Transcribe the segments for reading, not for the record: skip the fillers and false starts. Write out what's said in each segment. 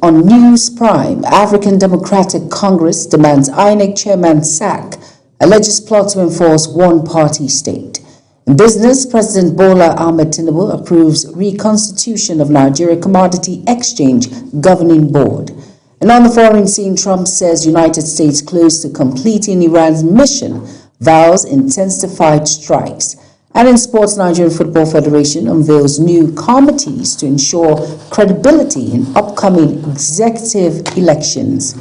On News Prime, African Democratic Congress demands INEC chairman sack, alleges plot to enforce one-party state. In business, President Bola Ahmed Tinubu approves reconstitution of Nigeria Commodity Exchange Governing Board. And on the foreign scene, Trump says United States close to completing Iran's mission, vows intensified strikes. And in sports, Nigerian Football Federation unveils new committees to ensure credibility in upcoming executive elections.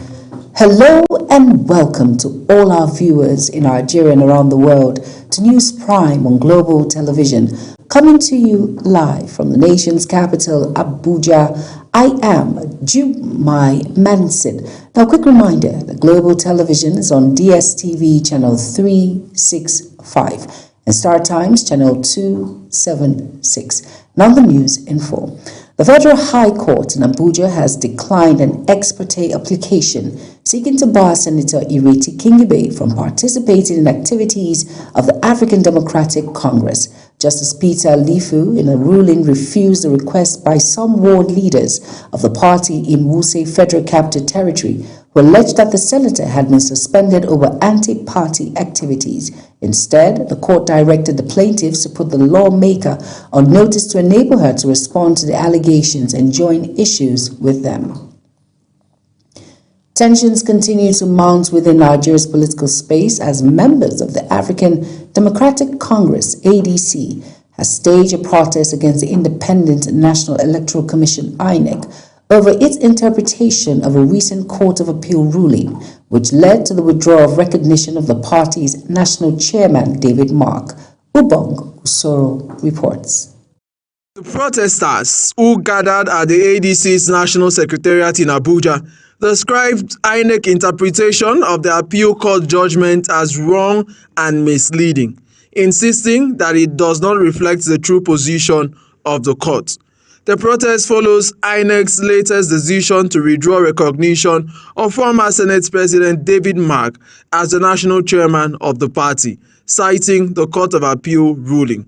Hello and welcome to all our viewers in Nigeria and around the world to News Prime on Global Television, coming to you live from the nation's capital, Abuja. I am Jumai Mansid. Now, quick reminder that Global Television is on DSTV channel 365. and Star Times Channel 276. Now the news info. The Federal High Court in Abuja has declined an ex parte application seeking to bar Senator Ireti Kingibe from participating in activities of the African Democratic Congress. Justice Peter Lifu, in a ruling, refused the request by some ward leaders of the party in Wuse Federal Capital Territory, who alleged that the senator had been suspended over anti-party activities. Instead, the court directed the plaintiffs to put the lawmaker on notice to enable her to respond to the allegations and join issues with them. Tensions continue to mount within Nigeria's political space as members of the African Democratic Congress, ADC, has staged a protest against the Independent National Electoral Commission, INEC, over its interpretation of a recent Court of Appeal ruling, which led to the withdrawal of recognition of the party's national chairman, David Mark. Ubong Usoro reports. The protesters who gathered at the ADC's National Secretariat in Abuja described INEC interpretation of the appeal court judgment as wrong and misleading, insisting that it does not reflect the true position of the court. The protest follows INEC's latest decision to withdraw recognition of former Senate President David Mark as the national chairman of the party, citing the Court of Appeal ruling.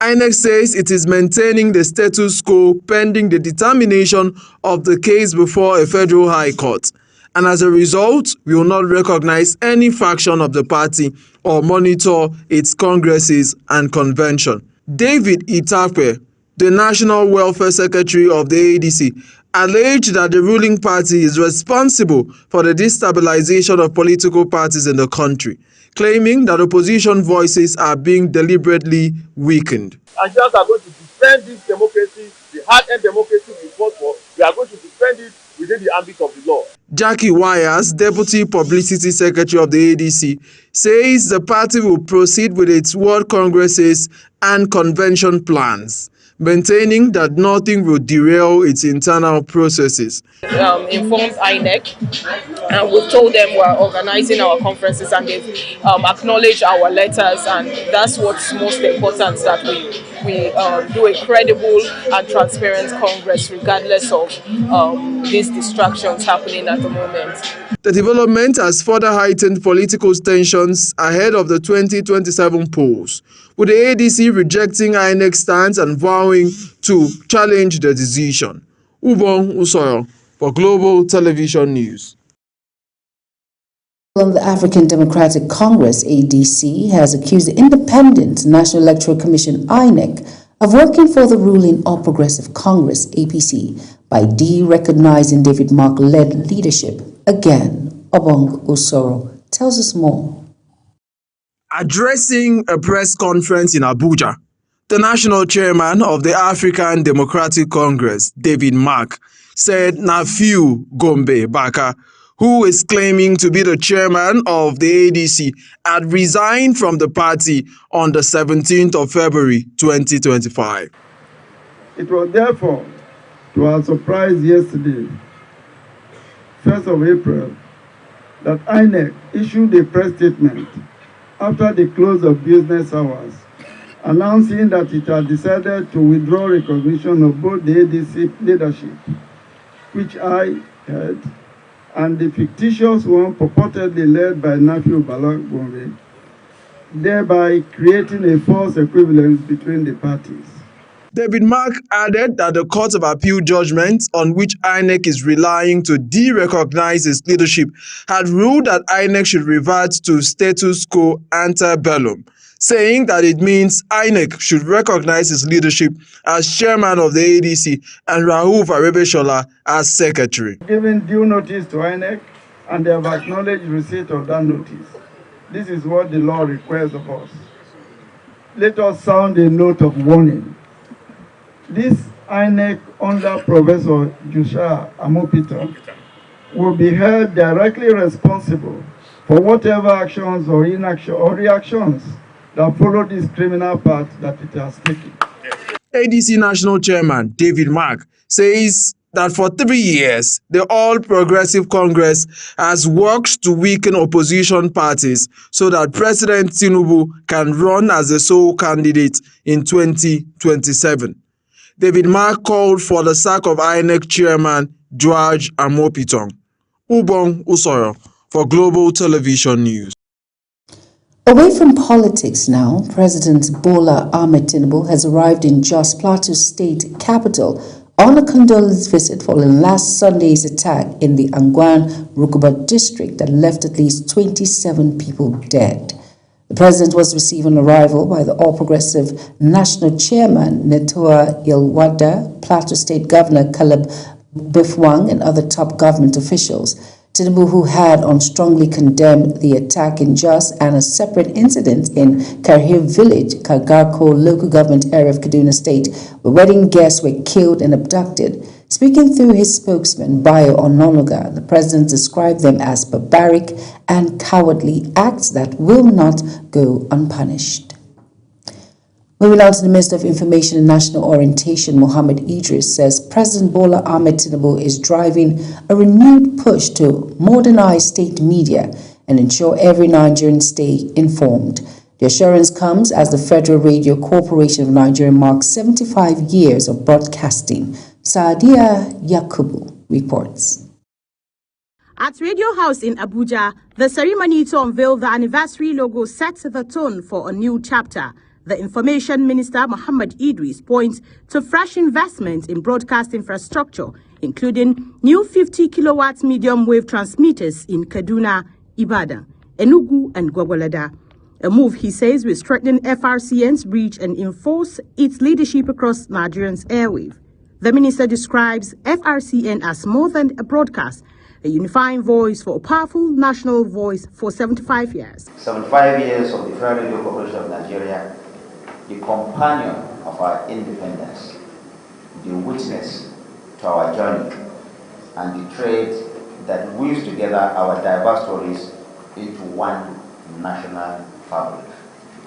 INEC says it is maintaining the status quo pending the determination of the case before a federal high court, and as a result, will not recognize any faction of the party or monitor its congresses and convention. David Itape, the National Welfare Secretary of the ADC, alleged that the ruling party is responsible for the destabilization of political parties in the country, claiming that opposition voices are being deliberately weakened. Nigerians are going to defend this democracy, the hard-earned democracy we fought for. We are going to defend it within the ambit of the law. Jackie Wires, Deputy Publicity Secretary of the ADC, says the party will proceed with its world congresses and convention plans, maintaining that nothing will derail its internal processes. Informed INEC, and we've told them we're organizing our conferences, and they've acknowledged our letters, and that's what's most important, that we do a credible and transparent Congress regardless of these distractions happening at the moment. The development has further heightened political tensions ahead of the 2027 polls, with the ADC rejecting INEC's stance and vowing to challenge the decision. Ubong Usoro for Global Television News. The African Democratic Congress, ADC, has accused the Independent National Electoral Commission, INEC, of working for the ruling All Progressive Congress, APC, by de-recognizing David Mark-led leadership. Again, Obong Usoro tells us more. Addressing a press conference in Abuja, the national chairman of the African Democratic Congress, David Mark, said Nafiu Gombe Baka, who is claiming to be the chairman of the ADC, had resigned from the party on the 17th of February 2025. It was therefore to our surprise yesterday, 1st of April, that INEC issued a press statement after the close of business hours, announcing that it had decided to withdraw recognition of both the ADC leadership, which I head, and the fictitious one purportedly led by Nafiu Bala Gombe, thereby creating a false equivalence between the parties. David Mark added that the Court of Appeal judgment on which INEC is relying to de-recognize its leadership had ruled that INEC should revert to status quo ante bellum, saying that it means INEC should recognize its leadership as chairman of the ADC and Rauf Aregbesola as secretary. Giving due notice to INEC, and they have acknowledged receipt of that notice. This is what the law requires of us. Let us sound a note of warning. This INEC under Professor Joshua Amopitan will be held directly responsible for whatever actions or inaction or reactions that follow this criminal path that it has taken. ADC National Chairman David Mark says that for 3 years, the All Progressive Congress has worked to weaken opposition parties so that President Tinubu can run as the sole candidate in 2027. David Mark called for the sack of INEC Chairman George Amopitan. Ubong Usoro for Global Television News. Away from politics now, President Bola Ahmed Tinubu has arrived in Jos Plateau State capital on a condolence visit following last Sunday's attack in the Angwan Rukuba district that left at least 27 people dead. The president was received on arrival by the All Progressive National Chairman Netua Yelwada, Plateau State Governor Caleb Bifwang, and other top government officials. Tinubu, who had strongly condemned the attack in Jos and a separate incident in Karhir village, Kagarko local government area of Kaduna State, where wedding guests were killed and abducted. Speaking through his spokesman, Bayo Ononuga, the president described them as barbaric and cowardly acts that will not go unpunished. Moving on to the Minister of Information and National Orientation, Mohammed Idris, says President Bola Ahmed Tinubu is driving a renewed push to modernize state media and ensure every Nigerian stay informed. The assurance comes as the Federal Radio Corporation of Nigeria marks 75 years of broadcasting. Saadia Yakubu reports. At Radio House in Abuja, the ceremony to unveil the anniversary logo sets the tone for a new chapter. The Information Minister, Mohammed Idris, points to fresh investment in broadcast infrastructure, including new 50-kilowatt medium-wave transmitters in Kaduna, Ibadan, Enugu, and Gwagwalada. A move, he says, will strengthen FRCN's reach and enforce its leadership across Nigeria's airwave. The minister describes FRCN as more than a broadcast, a unifying voice for a powerful national voice for 75 years. 75 years of the Federal Radio Corporation of Nigeria, the companion of our independence, the witness to our journey, and the thread that weaves together our diverse stories into one national fabric.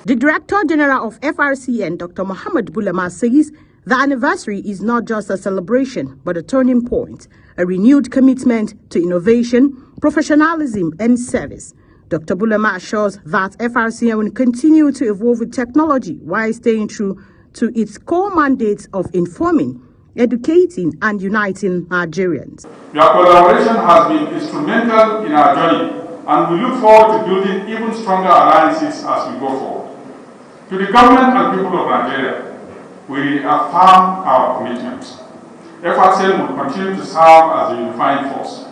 The Director General of FRCN, Dr. Muhammad Bulama, says the anniversary is not just a celebration, but a turning point, a renewed commitment to innovation, professionalism, and service. Dr. Bulama assures that FRCN will continue to evolve with technology while staying true to its core mandates of informing, educating, and uniting Nigerians. Your collaboration has been instrumental in our journey, and we look forward to building even stronger alliances as we go forward. To the government and people of Nigeria, we reaffirm our commitment. FRCN will continue to serve as a unifying force,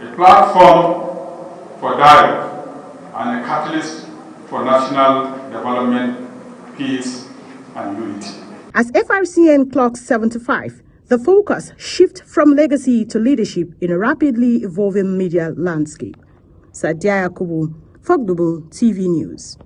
a platform for dialogue, and a catalyst for national development, peace, and unity. As FRCN clocks 75, the focus shifts from legacy to leadership in a rapidly evolving media landscape. Saadia Yakubu for Global TV News.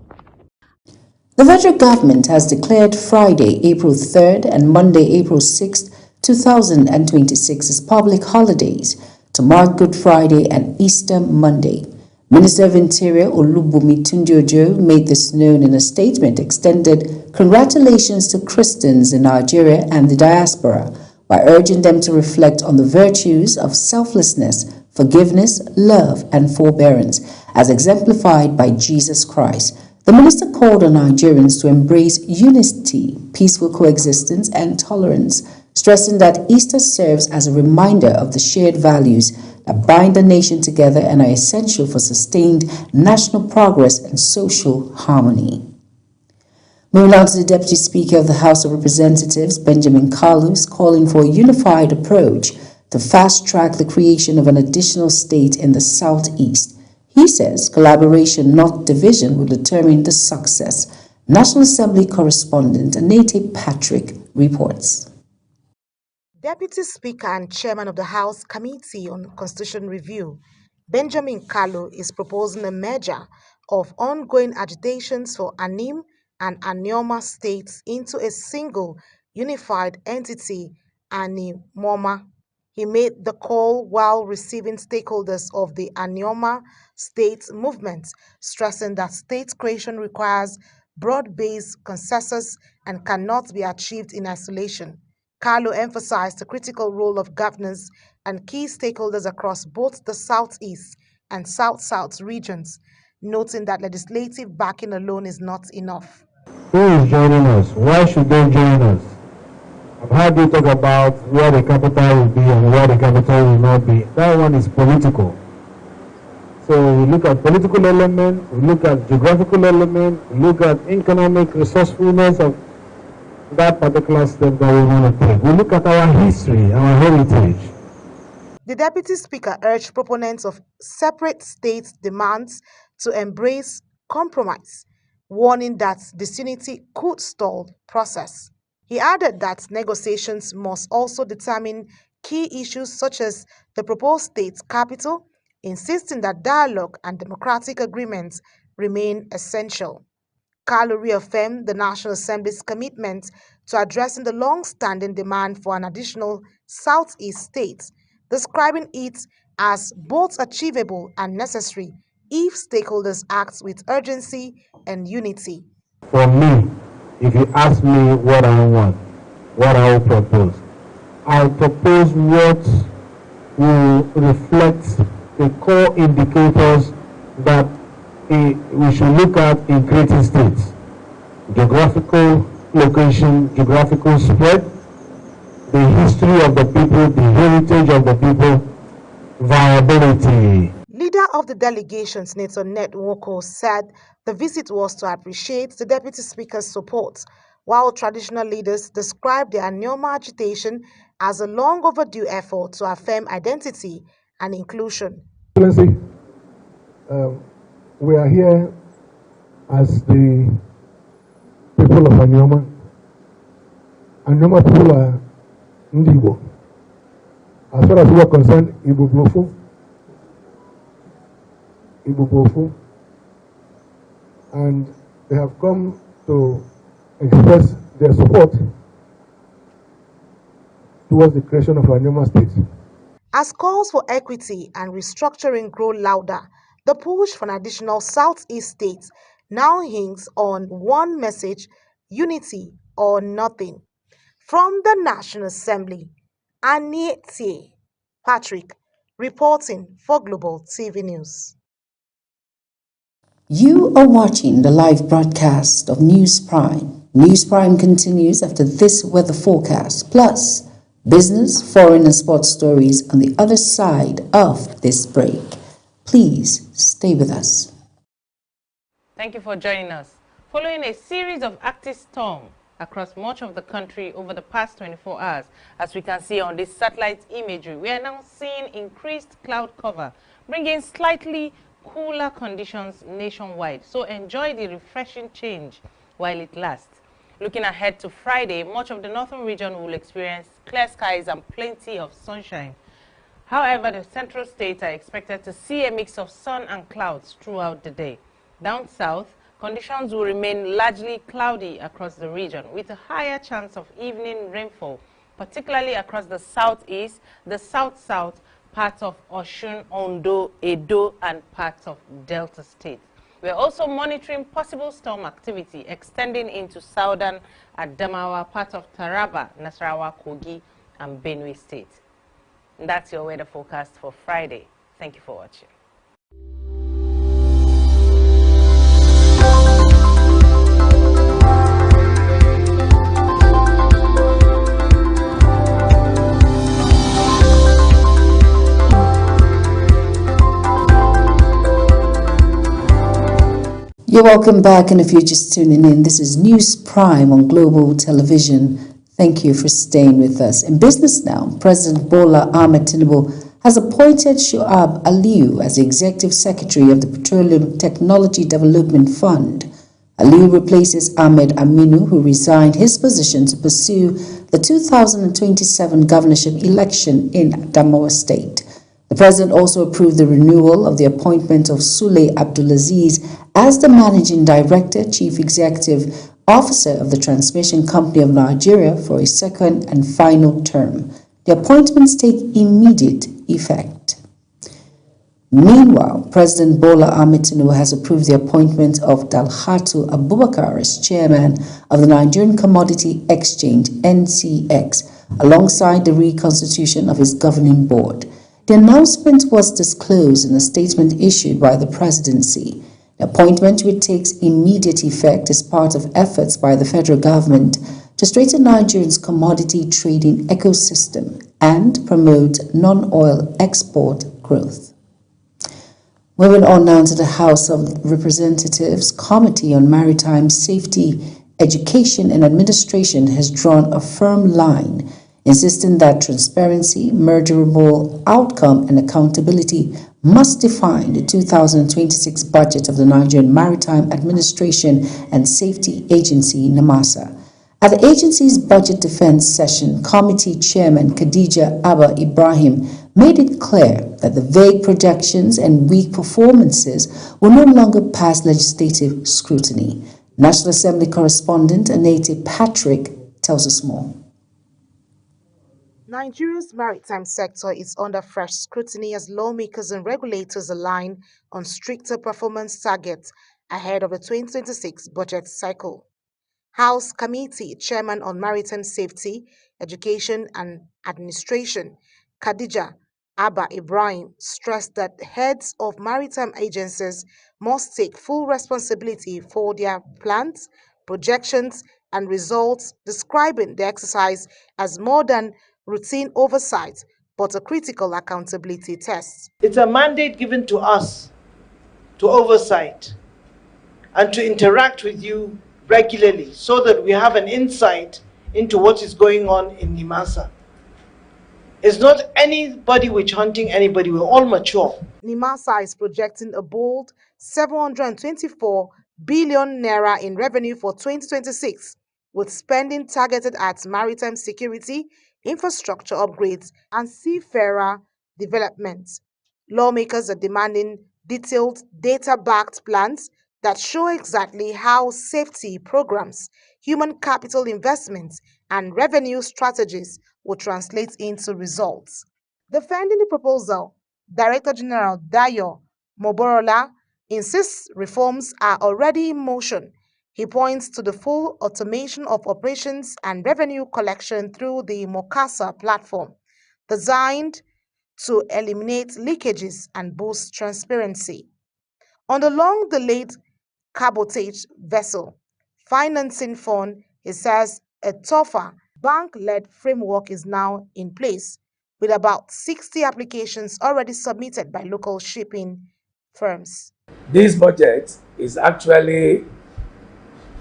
The federal government has declared Friday, April 3rd and Monday, April 6th, 2026 as public holidays to mark Good Friday and Easter Monday. Minister of Interior Olubunmi Tunji-Ojo made this known in a statement, extended congratulations to Christians in Nigeria and the diaspora by urging them to reflect on the virtues of selflessness, forgiveness, love, and forbearance as exemplified by Jesus Christ. The minister called on Nigerians to embrace unity, peaceful coexistence, and tolerance, stressing that Easter serves as a reminder of the shared values that bind the nation together and are essential for sustained national progress and social harmony. Moving on to the Deputy Speaker of the House of Representatives, Benjamin Kalu, is calling for a unified approach to fast-track the creation of an additional state in the southeast. He says collaboration, not division, will determine the success. National Assembly correspondent Anete Patrick reports. Deputy Speaker and Chairman of the House Committee on Constitution Review, Benjamin Kalu, is proposing a merger of ongoing agitations for Anim and Anioma states into a single unified entity, Animoma. He made the call while receiving stakeholders of the Anioma state movement, stressing that state creation requires broad-based consensus and cannot be achieved in isolation. Kalu emphasized the critical role of governors and key stakeholders across both the Southeast and South-South regions, noting that legislative backing alone is not enough. Who is joining us? Why should they join us? I've heard you talk about where the capital will be and where the capital will not be. That one is political. So we look at political element, we look at geographical element, we look at economic resourcefulness of that particular step that we want to take. We look at our history, our heritage. The Deputy Speaker urged proponents of separate state demands to embrace compromise, warning that disunity could stall process. He added that negotiations must also determine key issues such as the proposed state capital, insisting that dialogue and democratic agreements remain essential. Kalu reaffirmed the National Assembly's commitment to addressing the long-standing demand for an additional Southeast state, describing it as both achievable and necessary if stakeholders act with urgency and unity. For me, if you ask me what I want, what I will propose, I'll propose what will reflect the core indicators that we should look at in creating states: geographical location, geographical spread, the history of the people, the heritage of the people, viability. Leader of the delegation, Senator Ned Nwoko, said the visit was to appreciate the Deputy Speaker's support, while traditional leaders described the Anioma agitation as a long overdue effort to affirm identity and inclusion. Excellency, we are here as the people of Anioma. Anioma people are Ndigo. As far as we are concerned, Igbo Bofu, and they have come to express their support towards the creation of Anioma state. As calls for equity and restructuring grow louder, the push for an additional Southeast state now hinges on one message: unity or nothing. From the National Assembly, Anete Patrick reporting for Global TV News. You are watching the live broadcast of News Prime. News Prime continues after this weather forecast, plus business, foreign and sports stories on the other side of this break. Please stay with us. Thank you for joining us. Following a series of active storms across much of the country over the past 24 hours, as we can see on this satellite imagery, we are now seeing increased cloud cover, bringing slightly cooler conditions nationwide. So enjoy the refreshing change while it lasts. Looking ahead to Friday, much of the northern region will experience clear skies and plenty of sunshine. However, the central states are expected to see a mix of sun and clouds throughout the day. Down south, conditions will remain largely cloudy across the region, with a higher chance of evening rainfall, particularly across the southeast, the south-south, parts of Osun, Ondo, Edo, and parts of Delta State. We are also monitoring possible storm activity extending into southern Adamawa, parts of Taraba, Nasarawa, Kogi, and Benue State. And that's your weather forecast for Friday. Thank you for watching. You're welcome back, and if you're just tuning in, this is News Prime on Global Television. Thank you for staying with us. In business now, President Bola Ahmed Tinubu has appointed Shu'ab Aliyu as the Executive Secretary of the Petroleum Technology Development Fund. Aliyu replaces Ahmed Aminu, who resigned his position to pursue the 2027 governorship election in Adamawa State. The president also approved the renewal of the appointment of Sule Abdulaziz as the Managing Director, Chief Executive Officer of the Transmission Company of Nigeria for a second and final term. The appointments take immediate effect. Meanwhile, President Bola Ahmed Tinubu has approved the appointment of Dalhatu Abubakar as chairman of the Nigerian Commodity Exchange (NCX), alongside the reconstitution of his governing board. The announcement was disclosed in a statement issued by the presidency. The appointment, which takes immediate effect, is part of efforts by the federal government to strengthen Nigeria's commodity trading ecosystem and promote non-oil export growth. Moving on now to the House of Representatives, Committee on Maritime Safety, Education and Administration has drawn a firm line, insisting that transparency, measurable outcome, and accountability must define the 2026 budget of the Nigerian Maritime Administration and Safety Agency, NAMASA. At the agency's budget defense session, committee chairman Khadija Abba Ibrahim made it clear that the vague projections and weak performances will no longer pass legislative scrutiny. National Assembly correspondent Anete Patrick tells us more. Nigeria's maritime sector is under fresh scrutiny as lawmakers and regulators align on stricter performance targets ahead of the 2026 budget cycle. House Committee Chairman on Maritime Safety, Education and Administration, Khadija Abba Ibrahim, stressed that heads of maritime agencies must take full responsibility for their plans, projections, and results, describing the exercise as more than routine oversight, but a critical accountability test. It's a mandate given to us to oversight and to interact with you regularly so that we have an insight into what is going on in NIMASA. It's not anybody witch hunting anybody, we're all mature. NIMASA is projecting a bold 724 billion naira in revenue for 2026, with spending targeted at maritime security, infrastructure upgrades, and seafarer development. Lawmakers are demanding detailed data-backed plans that show exactly how safety programs, human capital investments, and revenue strategies will translate into results. Defending the proposal, Director General Dayo Moborola insists reforms are already in motion. He points to the full automation of operations and revenue collection through the Mokasa platform, designed to eliminate leakages and boost transparency. On the long-delayed cabotage vessel financing fund, he says a tougher bank-led framework is now in place, with about 60 applications already submitted by local shipping firms. This budget is actually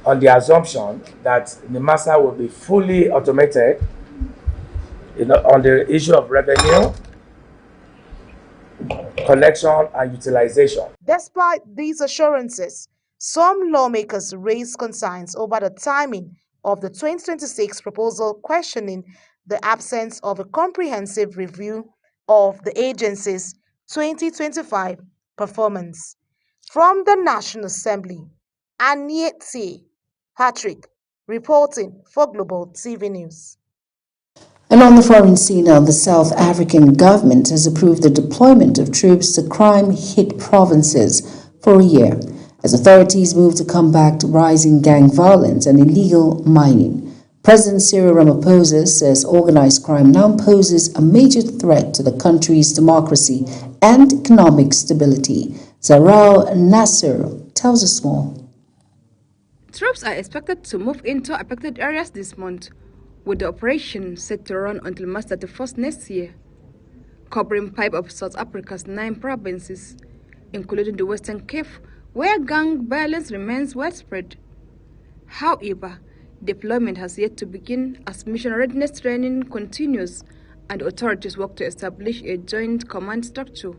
on the assumption that NIMASA will be fully automated on the issue of revenue, collection, and utilization. Despite these assurances, some lawmakers raised concerns over the timing of the 2026 proposal, questioning the absence of a comprehensive review of the agency's 2025 performance. From the National Assembly, Anete Patrick reporting for Global TV News. And on the foreign scene now, the South African government has approved the deployment of troops to crime-hit provinces for a year, as authorities move to combat rising gang violence and illegal mining. President Cyril Ramaphosa says organized crime now poses a major threat to the country's democracy and economic stability. Zarau Nasser tells us more. Troops are expected to move into affected areas this month, with the operation set to run until March 31st next year, covering 5 of South Africa's 9 provinces, including the Western Cape, where gang violence remains widespread. However, deployment has yet to begin as mission readiness training continues and authorities work to establish a joint command structure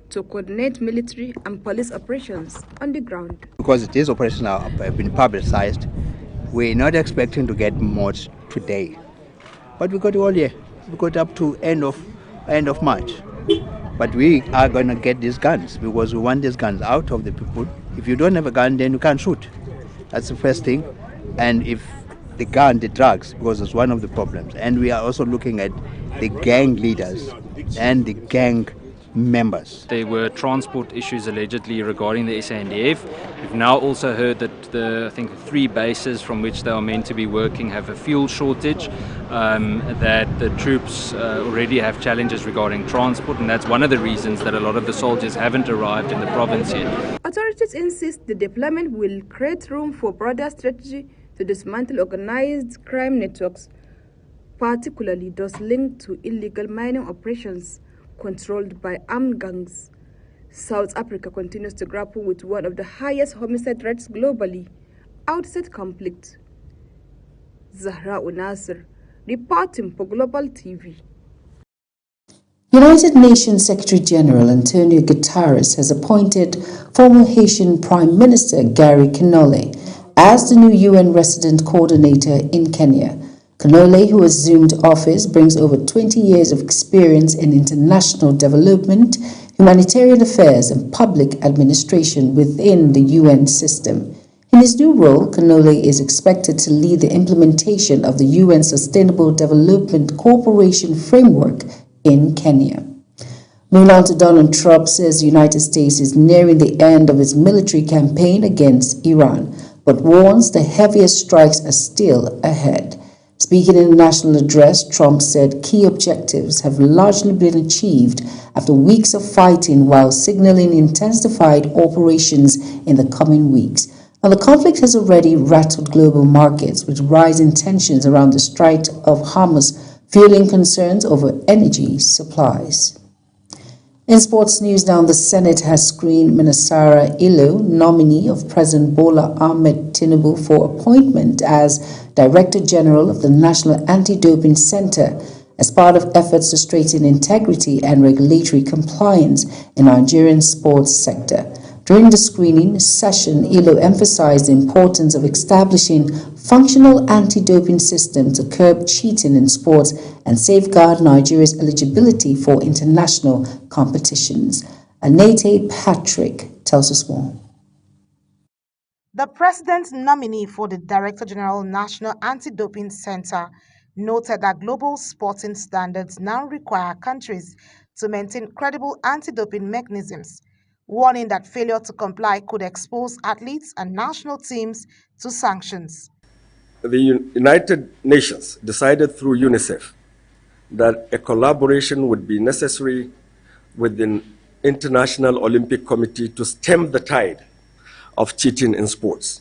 to coordinate military and police operations on the ground. Because these operations have been publicized, we're not expecting to get much today. But we got all year. We got up to end of March. But we are going to get these guns because we want these guns out of the people. If you don't have a gun, then you can't shoot. That's the first thing. And if the gun, the drugs, because it's one of the problems. And we are also looking at the gang leaders and the gang members. There were transport issues allegedly regarding the SANDF. We've now also heard that I think 3 bases from which they are meant to be working have a fuel shortage, that the troops already have challenges regarding transport, and that's one of the reasons that a lot of the soldiers haven't arrived in the province yet. Authorities insist the deployment will create room for broader strategy to dismantle organized crime networks, particularly those linked to illegal mining operations controlled by armed gangs. South Africa continues to grapple with one of the highest homicide rates globally outside conflict. Zahra Unasir, reporting for Global TV. United Nations Secretary General Antonio Guterres has appointed former Haitian Prime Minister Gary Kinole as the new UN resident coordinator in Kenya. Kinole, who assumed office, brings over 20 years of experience in international development, humanitarian affairs, and public administration within the UN system. In his new role, Kinole is expected to lead the implementation of the UN Sustainable Development Cooperation Framework in Kenya. Moving on to Donald Trump, says the United States is nearing the end of its military campaign against Iran, but warns the heaviest strikes are still ahead. Speaking in a national address, Trump said key objectives have largely been achieved after weeks of fighting, while signaling intensified operations in the coming weeks. Now, the conflict has already rattled global markets, with rising tensions around the Strait of Hormuz fueling concerns over energy supplies. In sports news now, the Senate has screened Minasara Ilo, nominee of President Bola Ahmed Tinubu, for appointment as Director General of the National Anti-Doping Center as part of efforts to strengthen integrity and regulatory compliance in Nigerian sports sector. During the screening session, Ilo emphasized the importance of establishing functional anti-doping systems to curb cheating in sports and safeguard Nigeria's eligibility for international competitions. Anete Patrick tells us more. The president's nominee for the Director General National Anti-Doping Center noted that global sporting standards now require countries to maintain credible anti-doping mechanisms, warning that failure to comply could expose athletes and national teams to sanctions. The United Nations decided through UNICEF that a collaboration would be necessary with the International Olympic Committee to stem the tide of cheating in sports.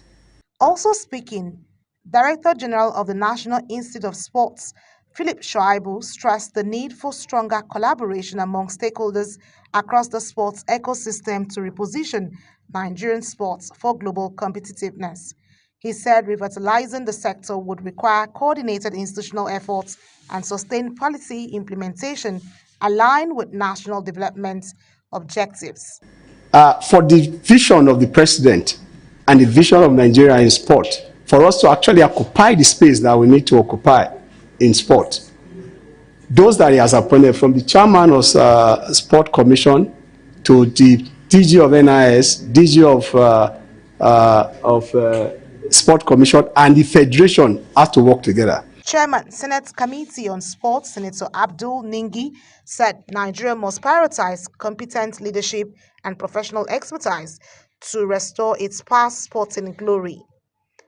Also speaking, Director General of the National Institute of Sports, Philip Shoaibu, stressed the need for stronger collaboration among stakeholders across the sports ecosystem to reposition Nigerian sports for global competitiveness. He said revitalizing the sector would require coordinated institutional efforts and sustained policy implementation aligned with national development objectives. For the vision of the president and the vision of Nigeria in sport, for us to actually occupy the space that we need to occupy in sport, those that he has appointed, from the chairman of Sport Commission to the DG of NIS, DG of Sport Commission, and the Federation, have to work together. Chairman, Senate Committee on Sports, Senator Abdul Ningi, said Nigeria must prioritize competent leadership and professional expertise to restore its past sporting glory.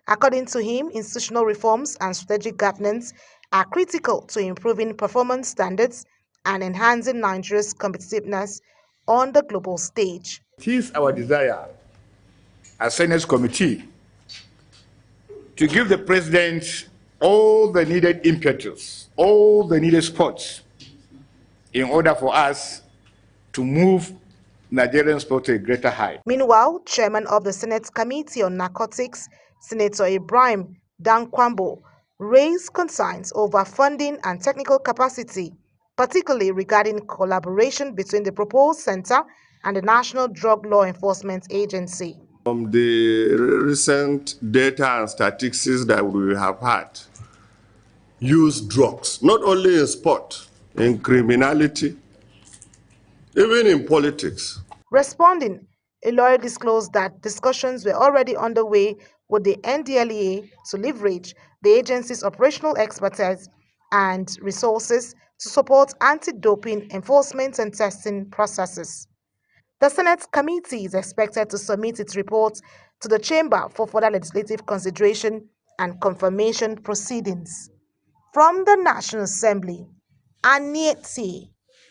According to him, institutional reforms and strategic governance are critical to improving performance standards and enhancing Nigeria's competitiveness on the global stage. It is our desire as Senate Committee to give the President all the needed impetus, all the needed supports in order for us to move Nigerian sport to a greater height. Meanwhile, Chairman of the Senate Committee on Narcotics, Senator Ibrahim Dankwambo, raised concerns over funding and technical capacity, particularly regarding collaboration between the proposed center and the National Drug Law Enforcement Agency. From the recent data and statistics that we have had, use drugs, not only in sport, in criminality, even in politics. Responding, a lawyer disclosed that discussions were already underway with the NDLEA to leverage the agency's operational expertise and resources to support anti-doping enforcement and testing processes. The Senate committee is expected to submit its report to the chamber for further legislative consideration and confirmation proceedings. From the National Assembly, Anieti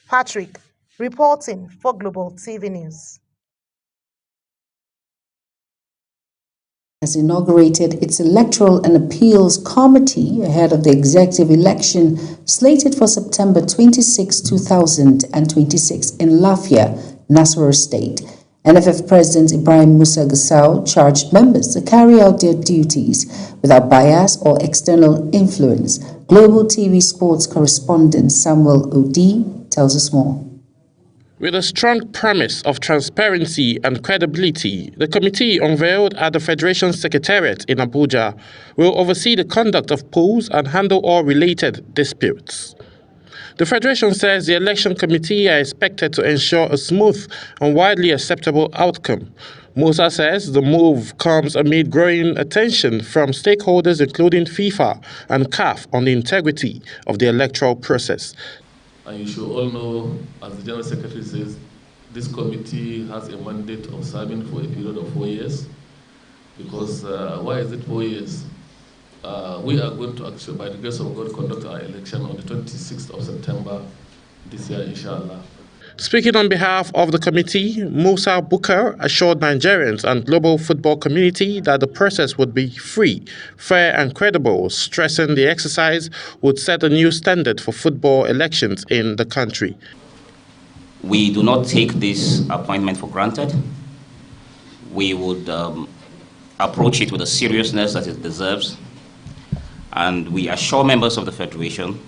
Patrick, reporting for Global TV News. Has inaugurated its Electoral and Appeals Committee ahead of the executive election slated for September 26, 2026 in Lafia, Nasarawa State. NFF President Ibrahim Musa Gusau charged members to carry out their duties without bias or external influence. Global TV sports correspondent Samuel Odi tells us more. With a strong premise of transparency and credibility, the committee unveiled at the Federation Secretariat in Abuja will oversee the conduct of polls and handle all related disputes. The Federation says the election committee are expected to ensure a smooth and widely acceptable outcome. Musa says the move comes amid growing attention from stakeholders including FIFA and CAF on the integrity of the electoral process. And you should all know, as the General Secretary says, this committee has a mandate of serving for a period of 4 years. Because why is it 4 years? We are going to actually, by the grace of God, conduct our election on the 26th of September this year, inshallah. Speaking on behalf of the committee, Musa Bukar assured Nigerians and global football community that the process would be free, fair and credible, stressing the exercise would set a new standard for football elections in the country. We do not take this appointment for granted. We would approach it with the seriousness that it deserves. And we assure members of the Federation,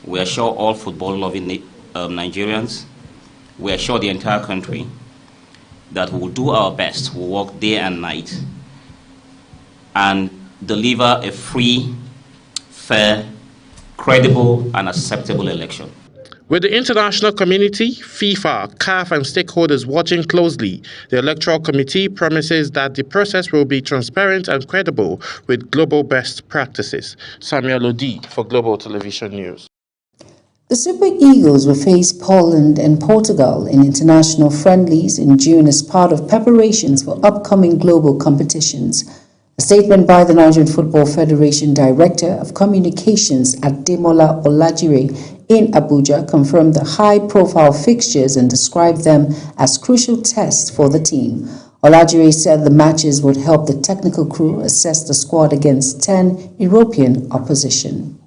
we assure all football-loving Nigerians, we assure the entire country that we will do our best, we'll work day and night, and deliver a free, fair, credible, and acceptable election. With the international community, FIFA, CAF, and stakeholders watching closely, the Electoral Committee promises that the process will be transparent and credible with global best practices. Samuel Odi for Global Television News. The Super Eagles will face Poland and Portugal in international friendlies in June as part of preparations for upcoming global competitions. A statement by the Nigerian Football Federation Director of Communications Ademola Olajire in Abuja confirmed the high-profile fixtures and described them as crucial tests for the team. Olajire said the matches would help the technical crew assess the squad against 10 European opposition.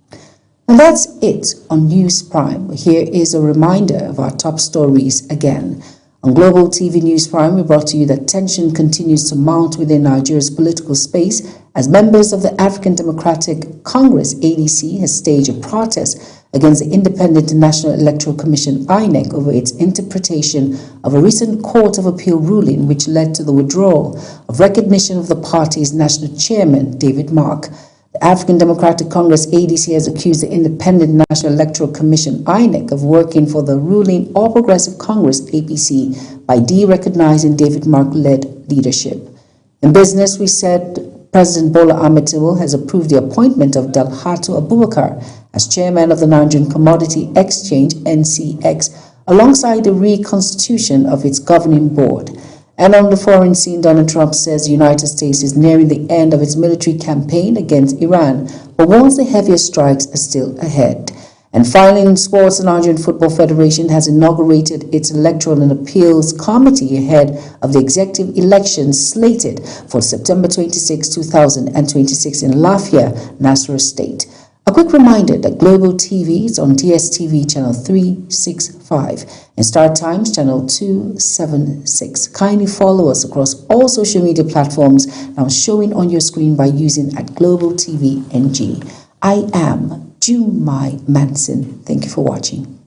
And that's it on News Prime. Here is a reminder of our top stories again. On Global TV News Prime, we brought to you that tension continues to mount within Nigeria's political space as members of the African Democratic Congress, ADC, has staged a protest against the Independent National Electoral Commission, INEC, over its interpretation of a recent Court of Appeal ruling which led to the withdrawal of recognition of the party's national chairman, David Mark. The African Democratic Congress, ADC, has accused the Independent National Electoral Commission, INEC, of working for the ruling All Progressive Congress, APC, by de-recognizing David Mark-led leadership. In business, we said President Bola Ahmed Tinubu has approved the appointment of Dalhatu Abubakar as chairman of the Nigerian Commodity Exchange, NCX, alongside the reconstitution of its governing board. And on the foreign scene, Donald Trump says the United States is nearing the end of its military campaign against Iran, but warns the heaviest strikes are still ahead. And finally, in sports, the Nigerian Football Federation has inaugurated its Electoral and Appeals Committee ahead of the executive elections slated for September 26, 2026 in Lafia, Nasarawa State. A quick reminder that Global TV is on DSTV channel 365 and Star Times channel 276. Kindly follow us across all social media platforms now showing on your screen by using @Global TV NG. I am Jumai Manson. Thank you for watching.